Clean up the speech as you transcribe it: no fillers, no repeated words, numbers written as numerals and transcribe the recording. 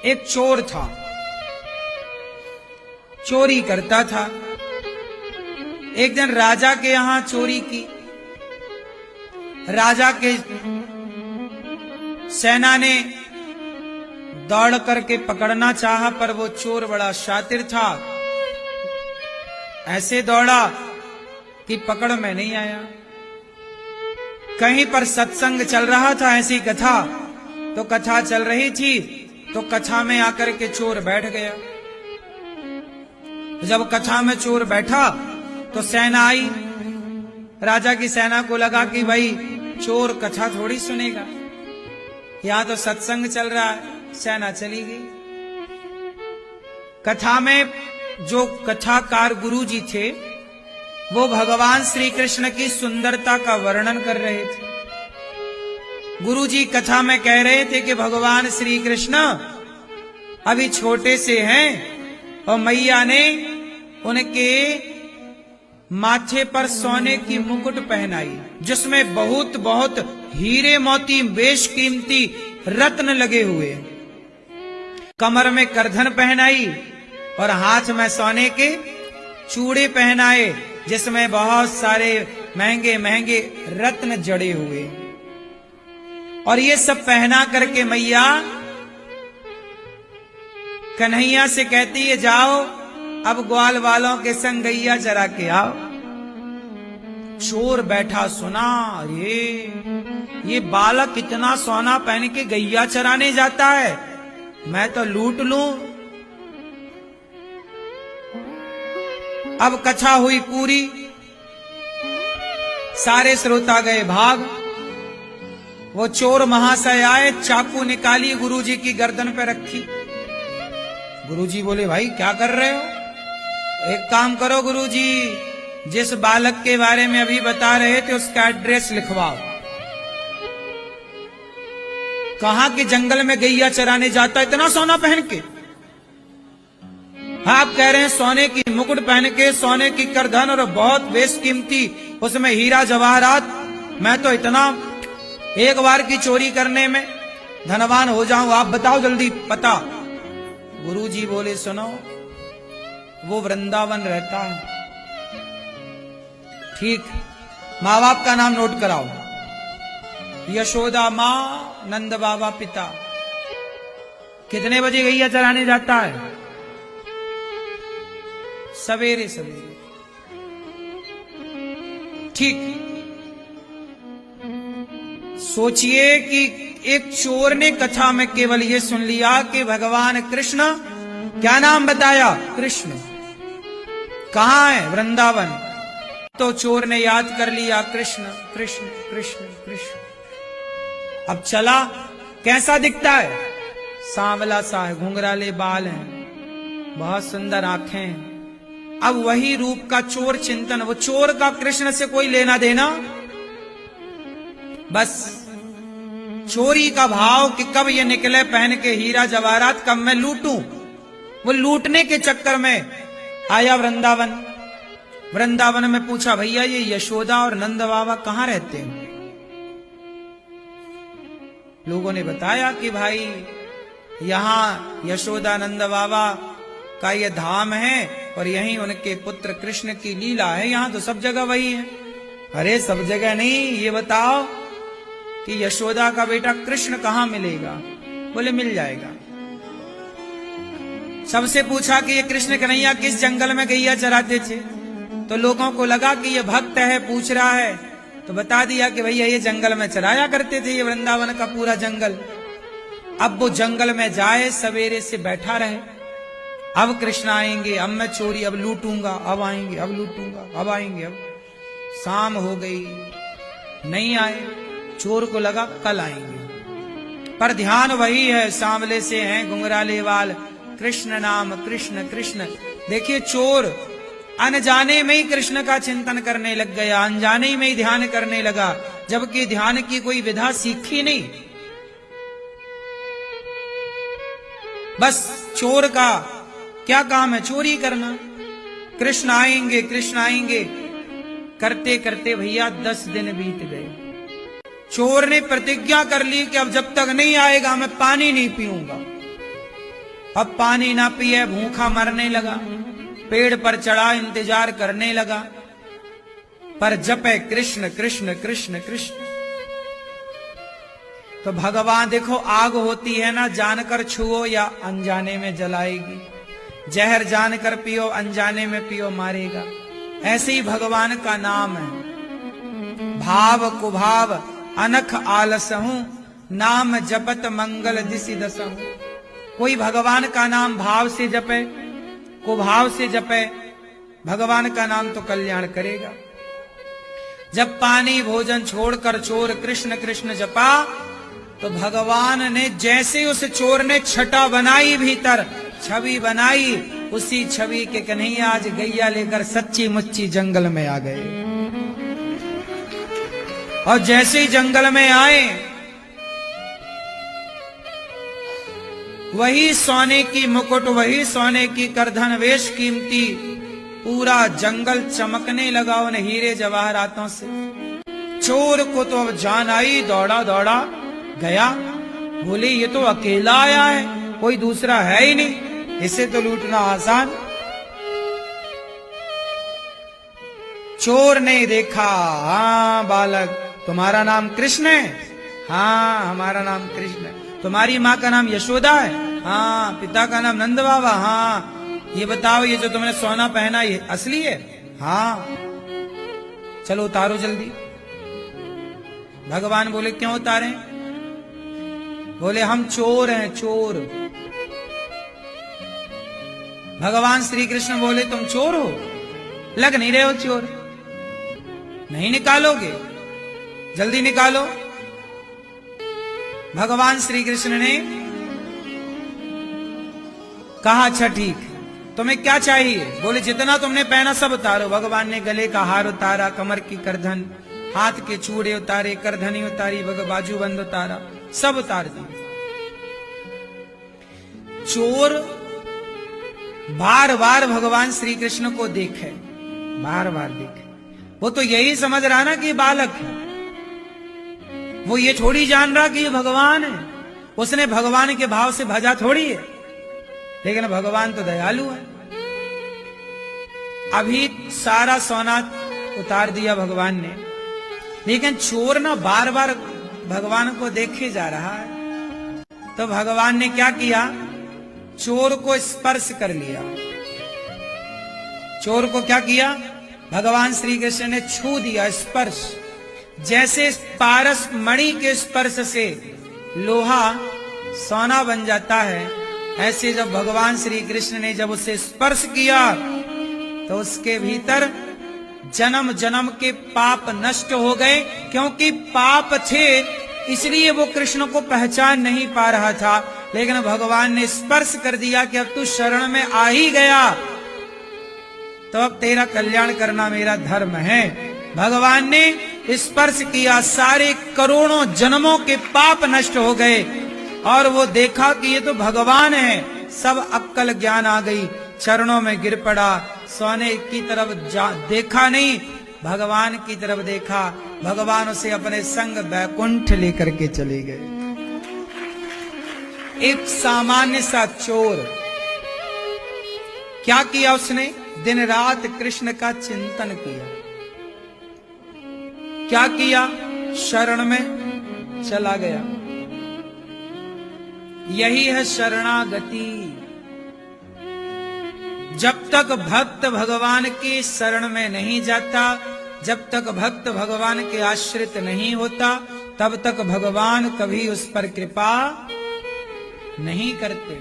एक चोर था, चोरी करता था। एक दिन राजा के यहां चोरी की। राजा के सेना ने दौड़ करके पकड़ना चाहा, पर वो चोर बड़ा शातिर था। ऐसे दौड़ा कि पकड़ में नहीं आया। कहीं पर सत्संग चल रहा था, ऐसी कथा, तो कथा चल रही थी, तो कथा में आकर के चोर बैठ गया। जब कथा में चोर बैठा तो सेना आई। राजा की सेना को लगा कि भाई चोर कथा थोड़ी सुनेगा, यहां तो सत्संग चल रहा है। सेना चली गई। कथा में जो कथाकार गुरु जी थे, वो भगवान श्री कृष्ण की सुंदरता का वर्णन कर रहे थे। गुरु जी कथा में कह रहे थे कि भगवान श्री कृष्ण अभी छोटे से हैं और मैया ने उनके माथे पर सोने की मुकुट पहनाई, जिसमें बहुत बहुत हीरे मोती बेशकीमती रत्न लगे हुए। कमर में करधन पहनाई और हाथ में सोने के चूड़े पहनाए, जिसमें बहुत सारे महंगे महंगे रत्न जड़े हुए। और ये सब पहना करके मैया कन्हैया से कहती है, जाओ अब ग्वाल वालों के संग गैया चरा के आओ। चोर बैठा सुना, ये बालक इतना सोना पहन के गैया चराने जाता है, मैं तो लूट लूं। अब कथा हुई पूरी, सारे श्रोता गए भाग। वो चोर महाशय आए, चाकू निकाली, गुरुजी की गर्दन पे रखी। गुरुजी बोले, भाई क्या कर रहे हो? एक काम करो गुरुजी, जिस बालक के बारे में अभी बता रहे थे उसका एड्रेस लिखवाओ। कहा कि जंगल में गैया चराने जाता, इतना सोना पहन के। आप कह रहे हैं सोने की मुकुट पहन के, सोने की करधन और बहुत बेशकीमती उसमें हीरा जवाहरात। मैं तो इतना एक बार की चोरी करने में धनवान हो जाऊं, आप बताओ जल्दी पता। गुरुजी बोले, सुनो, वो वृंदावन रहता है। ठीक, माँ बाप का नाम नोट कराओ। यशोदा माँ, नंद बाबा पिता। कितने बजे गैया चराने जाता है? सवेरे सवेरे। ठीक, सोचिए कि एक चोर ने कथा में केवल ये सुन लिया कि भगवान कृष्ण, क्या नाम बताया? कृष्ण। कहां है? वृंदावन। तो चोर ने याद कर लिया, कृष्ण कृष्ण कृष्ण कृष्ण। अब चला, कैसा दिखता है? सांवला सा है, घुंघराले बाल हैं, बहुत सुंदर आंखें हैं। अब वही रूप का चोर चिंतन, वो चोर का कृष्ण से कोई लेना देना, बस चोरी का भाव कि कब ये निकले पहन के हीरा जवाहरात, कब मैं लूटूं। वो लूटने के चक्कर में आया वृंदावन। वृंदावन में पूछा, भैया ये यशोदा और नंद बाबा कहां रहते हैं? लोगों ने बताया कि भाई यहां यशोदा नंद बाबा का ये धाम है और यहीं उनके पुत्र कृष्ण की लीला है, यहां तो सब जगह वही है। अरे सब जगह नहीं, ये बताओ कि यशोदा का बेटा कृष्ण कहां मिलेगा? बोले मिल जाएगा। सबसे पूछा कि ये कृष्ण कन्हैया किस जंगल में गैया चराते थे? तो लोगों को लगा कि ये भक्त है, पूछ रहा है, तो बता दिया कि भैया ये जंगल में चराया करते थे, ये वृंदावन का पूरा जंगल। अब वो जंगल में जाए, सवेरे से बैठा रहे, अब कृष्ण आएंगे, अब मैं चोरी, अब लूटूंगा, अब आएंगे, अब लूटूंगा, अब आएंगे। अब शाम हो गई, नहीं आए। चोर को लगा कल आएंगे, पर ध्यान वही है, सांवले से हैं, घुंघराले बाल, कृष्ण नाम, कृष्ण कृष्ण। देखिए चोर अनजाने में ही कृष्ण का चिंतन करने लग गया, अनजाने में ही ध्यान करने लगा, जबकि ध्यान की कोई विधा सीखी नहीं। बस चोर का क्या काम है? चोरी करना। कृष्ण आएंगे, कृष्ण आएंगे करते करते भैया 10 दिन बीत गए। चोर ने प्रतिज्ञा कर ली कि अब जब तक नहीं आएगा मैं पानी नहीं पीऊंगा। अब पानी ना पिए, भूखा मरने लगा, पेड़ पर चढ़ा इंतजार करने लगा, पर जपे कृष्ण कृष्ण कृष्ण कृष्ण। तो भगवान देखो, आग होती है ना, जानकर छुओ या अनजाने में जलाएगी, जहर जानकर पियो अनजाने में पियो मारेगा। ऐसे ही भगवान का नाम है। भाव कुभाव अनख आलसहूं, नाम जपत मंगल दिसि दसहूं। कोई भगवान का नाम भाव से जपे, कुभाव से जपे, भगवान का नाम तो कल्याण करेगा। जब पानी भोजन छोड़कर चोर कृष्ण कृष्ण जपा, तो भगवान ने जैसे उस चोर ने छटा बनाई, भीतर छवि बनाई, उसी छवि के कन्हैया आज गैया लेकर सच्ची मुच्ची जंगल में आ गए। और जैसे ही जंगल में आए, वही सोने की मुकुट, वही सोने की करधन, वेश कीमती, पूरा जंगल चमकने लगा उन हीरे जवाहरातों से। चोर को तो अब जान आई, दौड़ा दौड़ा गया, बोले ये तो अकेला आया है, कोई दूसरा है ही नहीं, इसे तो लूटना आसान। चोर ने देखा, हाँ बालक, तुम्हारा नाम कृष्ण है? हाँ हमारा नाम कृष्ण है। तुम्हारी माँ का नाम यशोदा है? हाँ। पिता का नाम नंद बाबा? हाँ। ये बताओ, ये जो तुमने सोना पहना ये असली है? हाँ। चलो उतारो जल्दी। भगवान बोले क्यों उतारें? बोले हम चोर हैं, चोर। भगवान श्री कृष्ण बोले तुम चोर हो? लग नहीं रहे हो चोर, नहीं निकालोगे? जल्दी निकालो। भगवान श्री कृष्ण ने कहा अच्छा ठीक, तुम्हें क्या चाहिए? बोले जितना तुमने पहना सब उतारो। भगवान ने गले का हार उतारा, कमर की करधन, हाथ के चूड़े उतारे, करधनी उतारी, बाजूबंद उतारा, सब उतार दिए। चोर बार बार भगवान श्री कृष्ण को देखे, बार बार देखे, वो तो यही समझ रहा ना कि बालक है, वो ये थोड़ी जान रहा कि ये भगवान है। उसने भगवान के भाव से भजा थोड़ी है, लेकिन भगवान तो दयालु है। अभी सारा सोना उतार दिया भगवान ने, लेकिन चोर ना बार बार भगवान को देखे जा रहा है। तो भगवान ने क्या किया? चोर को स्पर्श कर लिया। चोर को क्या किया? भगवान श्री कृष्ण ने छू दिया, स्पर्श। जैसे पारस मणि के स्पर्श से लोहा सोना बन जाता है, ऐसे जब भगवान श्री कृष्ण ने जब उसे स्पर्श किया, तो उसके भीतर जन्म जन्म के पाप नष्ट हो गए। क्योंकि पाप थे इसलिए वो कृष्ण को पहचान नहीं पा रहा था, लेकिन भगवान ने स्पर्श कर दिया कि अब तू शरण में आ ही गया, तो अब तेरा कल्याण करना मेरा धर्म है। भगवान ने स्पर्श किया, सारे करोड़ों जन्मों के पाप नष्ट हो गए, और वो देखा कि ये तो भगवान है। सब अक्कल ज्ञान आ गई, चरणों में गिर पड़ा, सोने की तरफ देखा नहीं, भगवान की तरफ देखा। भगवान उसे अपने संग बैकुंठ लेकर के चले गए। एक सामान्य सा चोर क्या किया? उसने दिन रात कृष्ण का चिंतन किया। क्या किया? शरण में चला गया। यही है शरणागति। जब तक भक्त भगवान की शरण में नहीं जाता, जब तक भक्त भगवान के आश्रित नहीं होता, तब तक भगवान कभी उस पर कृपा नहीं करते।